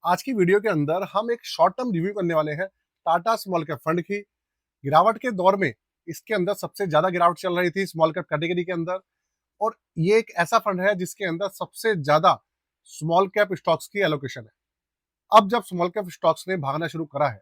आज की वीडियो के अंदर हम एक शॉर्ट टर्म रिव्यू करने वाले हैं टाटा स्मॉल कैप फंड की। गिरावट के दौर में इसके अंदर सबसे ज्यादा गिरावट चल रही थी स्मॉल कैप कैटेगरी के अंदर। और ये एक ऐसा फंड है जिसके अंदर सबसे ज्यादा स्मॉल कैप स्टॉक्स की एलोकेशन है। अब जब स्मॉल कैप स्टॉक्स ने भागना शुरू करा है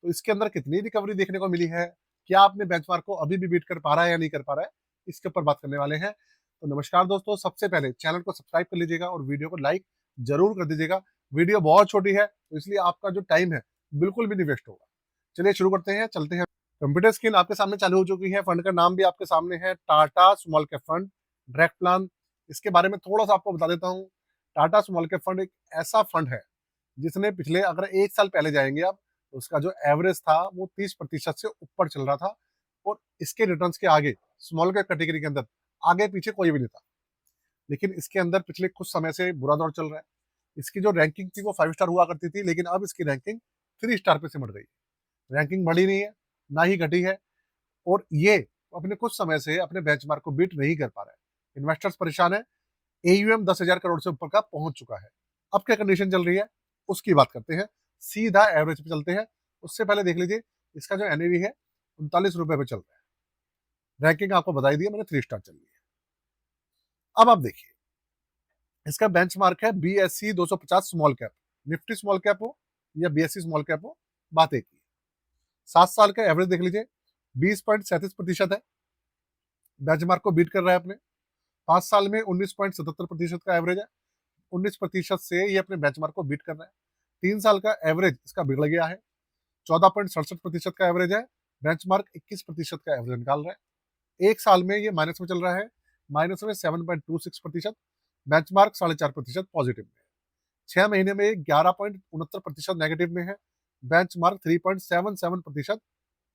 तो इसके अंदर कितनी रिकवरी देखने को मिली है, क्या आपने बेंचमार्क को अभी भी बीट कर पा रहा है या नहीं कर पा रहा है, इसके ऊपर बात करने वाले हैं। तो नमस्कार दोस्तों, सबसे पहले चैनल को सब्सक्राइब कर लीजिएगा और वीडियो को लाइक जरूर कर दीजिएगा। वीडियो बहुत छोटी है तो इसलिए आपका जो टाइम है बिल्कुल भी नहीं वेस्ट होगा। चलिए शुरू करते हैं, चलते हैं। कंप्यूटर स्क्रीन आपके सामने चालू हो चुकी है। फंड का नाम भी आपके सामने है, Tata small cap fund direct plan. इसके बारे में थोड़ा सा आपको बता देता हूँ। टाटा स्मॉल कैप फंड एक ऐसा फंड है जिसने पिछले अगर एक साल पहले जाएंगे आप तो उसका जो एवरेज था वो 30% से ऊपर चल रहा था। और इसके रिटर्न्स के आगे स्मॉल कैप कैटेगरी के अंदर आगे पीछे कोई भी नहीं था। लेकिन इसके अंदर पिछले कुछ समय से बुरा दौर चल रहा है। इसकी जो रैंकिंग थी वो 5 स्टार हुआ करती थी, लेकिन अब इसकी रैंकिंग 3 स्टार पे सिमट गई है। रैंकिंग बढ़ी नहीं है, ना ही घटी है। और ये अपने कुछ समय से अपने बेंचमार्क को बीट नहीं कर पा रहा है। इन्वेस्टर्स परेशान है। एयूएम 10,000 करोड़ से ऊपर का पहुंच चुका है। अब क्या कंडीशन चल रही है उसकी बात करते हैं। सीधा एवरेज पे चलते हैं। उससे पहले देख लीजिए इसका जो एनएवी है 39 रुपए पे चल रहा है। रैंकिंग आपको बताई दी है मैंने, 3 स्टार चल रही है। अब आप देखिए इसका बेंचमार्क है BSE 250 small cap. Nifty small cap हो या BSE स्मॉल कैप हो, बात एक ही है। 7 साल का एवरेज देख लीजिए, 20.37% है। बेंचमार्क को बीट कर रहा है अपने। 5 साल में 19.77% का एवरेज है। 19% से ये अपने बेंचमार्क को बीट कर रहा है। 3 साल का एवरेज इसका बिगड़ गया है। 14.67% का एवरेज है। बेंचमार्क 21% का एवरेज निकाल रहा है। एक साल में ये माइनस में चल रहा है। माइनस में 7.26%। बेंचमार्क 4.5% पॉजिटिव में है। 6 महीने में 11.69% नेगेटिव में है। बेंचमार्क 3.77%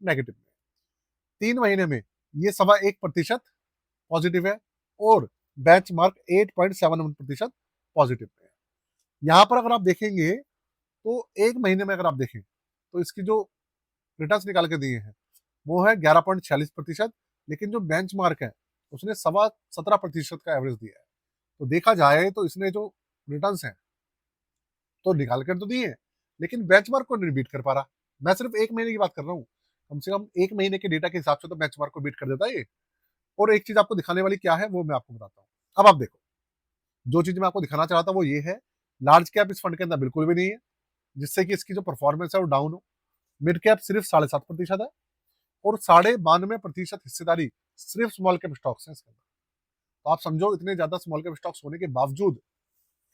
नेगेटिव में है। 3 महीने में ये 1.25% पॉजिटिव है और बेंचमार्क 8.71% पॉजिटिव में है। यहाँ पर अगर आप देखेंगे तो एक महीने में अगर आप देखें तो इसकी जो रिटर्न्स निकाल के दिए हैं वो है 11.46%। लेकिन जो बेंचमार्क है उसने 17.25% का एवरेज दिया है। तो देखा जाए तो इसने जो रिटर्न्स हैं तो निकाल कर तो दिए हैं, लेकिन बेंचमार्क को नहीं बीट कर पा रहा। मैं सिर्फ एक महीने की बात कर रहा हूँ। कम से कम एक महीने के डेटा के हिसाब से तो बेंचमार्क को बीट कर देता है ये। और एक चीज आपको दिखाने वाली क्या है वो मैं आपको बताता हूँ। अब आप देखो, जो चीज मैं आपको दिखाना चाह रहा था वो ये है, लार्ज कैप इस फंड के अंदर बिल्कुल भी नहीं है, जिससे कि इसकी जो परफॉर्मेंस है वो डाउन हो। मिड कैप सिर्फ 7.5% है और 92% हिस्सेदारी सिर्फ स्मॉल कैप स्टॉक्स है इसके अंदर। तो आप समझो इतने ज्यादा स्मॉल कैप स्टॉक्स होने के बावजूद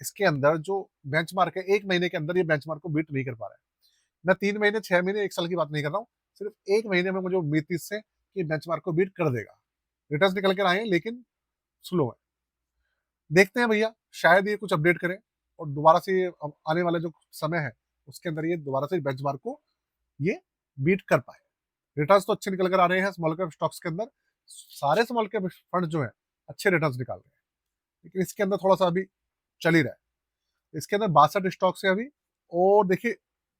इसके अंदर जो बेंचमार्क है एक महीने के अंदर ये बेंचमार्क को बीट नहीं कर पा रहा है। मैं 3 महीने, 6 महीने, एक साल की बात नहीं कर रहा हूँ। सिर्फ एक महीने में मुझे उम्मीद थी इससे कि बेंचमार्क को बीट कर देगा। रिटर्न्स निकल कर आए हैं लेकिन स्लो है। देखते हैं भैया, शायद ये कुछ अपडेट करें और दोबारा से अब आने वाला जो समय है उसके अंदर ये दोबारा से बेंचमार्क को ये बीट कर पाए। रिटर्न्स तो अच्छे निकल कर आ रहे हैं स्मॉल कैप स्टॉक्स के अंदर। सारे स्मॉल कैप फंड जो है अच्छे रिटर्न्स निकाल रहे हैं, लेकिन इसके अंदर थोड़ा सा अभी चल ही रहा है। इसके अंदर 62 स्टॉक्स है अभी। और देखिए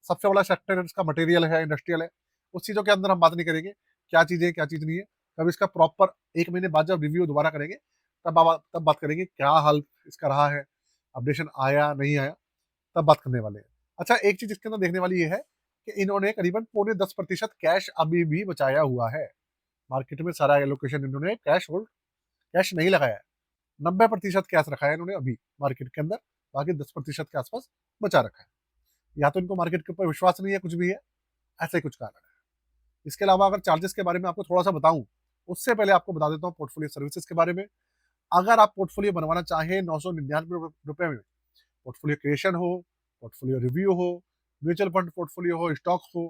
सबसे बड़ा सेक्टर इसका मटेरियल है, इंडस्ट्रियल है। उस चीजों के अंदर हम बात नहीं करेंगे क्या चीज है क्या चीज नहीं है। तब इसका प्रॉपर एक महीने बाद जब रिव्यू दोबारा करेंगे तब बात करेंगे क्या हाल इसका रहा है, अपडेशन आया नहीं आया, तब बात करने वाले हैं। अच्छा, एक चीज इसके अंदर देखने वाली ये है कि इन्होंने करीबन 9.25% कैश अभी भी बचाया हुआ है। मार्केट में सारा एलोकेशन इन्होंने कैश नहीं लगाया है। 90% कैश रखा है इन्होंने अभी मार्केट के अंदर। बाकी 10% के आसपास बचा रखा है। या तो इनको मार्केट के ऊपर विश्वास नहीं है, कुछ भी है, ऐसा ही कुछ कारण है। इसके अलावा अगर चार्जेस के बारे में आपको थोड़ा सा बताऊं, उससे पहले आपको बता देता हूँ पोर्टफोलियो सर्विसेज के बारे में। अगर आप पोर्टफोलियो बनवाना चाहें 999 में, पोर्टफोलियो क्रिएशन हो, पोर्टफोलियो रिव्यू हो, म्यूचुअल फंड पोर्टफोलियो हो, स्टॉक्स हो,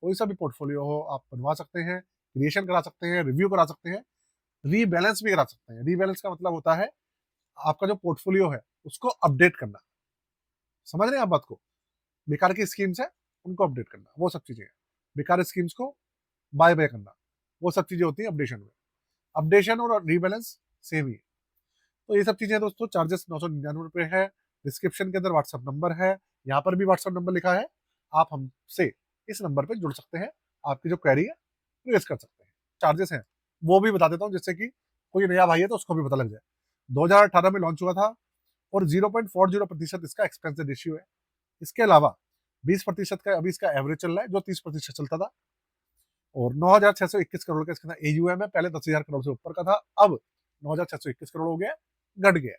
कोई सा भी पोर्टफोलियो हो आप बनवा सकते हैं। क्रिएशन करा सकते हैं, रिव्यू करा सकते हैं, रीबैलेंस भी करा सकते हैं। रीबैलेंस का मतलब होता है आपका जो पोर्टफोलियो है उसको अपडेट करना। समझ रहे हैं आप बात को? बेकार की स्कीम्स है उनको अपडेट करना, वो सब चीजें हैं। बेकार स्कीम्स को बाय बाय करना, वो सब चीजें होती है अपडेशन में। अपडेशन और रीबैलेंस सेम ही है। तो ये सब चीजें दोस्तों, चार्जेस 999 है। डिस्क्रिप्शन के अंदर व्हाट्सअप नंबर है, यहाँ पर भी व्हाट्सअप नंबर लिखा है। आप हमसे इस नंबर पे जुड़ सकते हैं, आपकी जो क्वेरी है रेज कर सकते हैं। चार्जेस हैं वो भी बता देता हूँ, जिससे कि कोई नया भाई है तो उसको भी पता लग जाए। 2018 में लॉन्च हुआ था और 0.40% इसका एक्सपेंस रेशियो है। इसके अलावा 20% का अभी इसका एवरेज चल रहा है, जो 30% चलता था, और 9,621 करोड़ का इसके अंदर एयूएम है। पहले 10,000 करोड़ से ऊपर का था, अब 9,621 करोड़ हो गया, घट गया।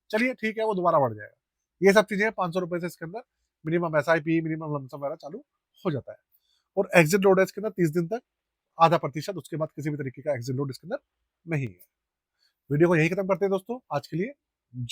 चलिए ठीक है, वो दोबारा बढ़ जाएगा। ये सब चीजें 500 रुपए से इसके अंदर मिनिमम एसआईपी, मिनिमम लमसम वगैरह चालू हो जाता है। और एग्जिट लोड है इसके अंदर 30 दिन तक, आधा प्रतिशत, उसके बाद किसी भी तरीके का एग्जिट लोड इसके अंदर नहीं है। वीडियो को यही खत्म करते हैं दोस्तों आज के लिए। जय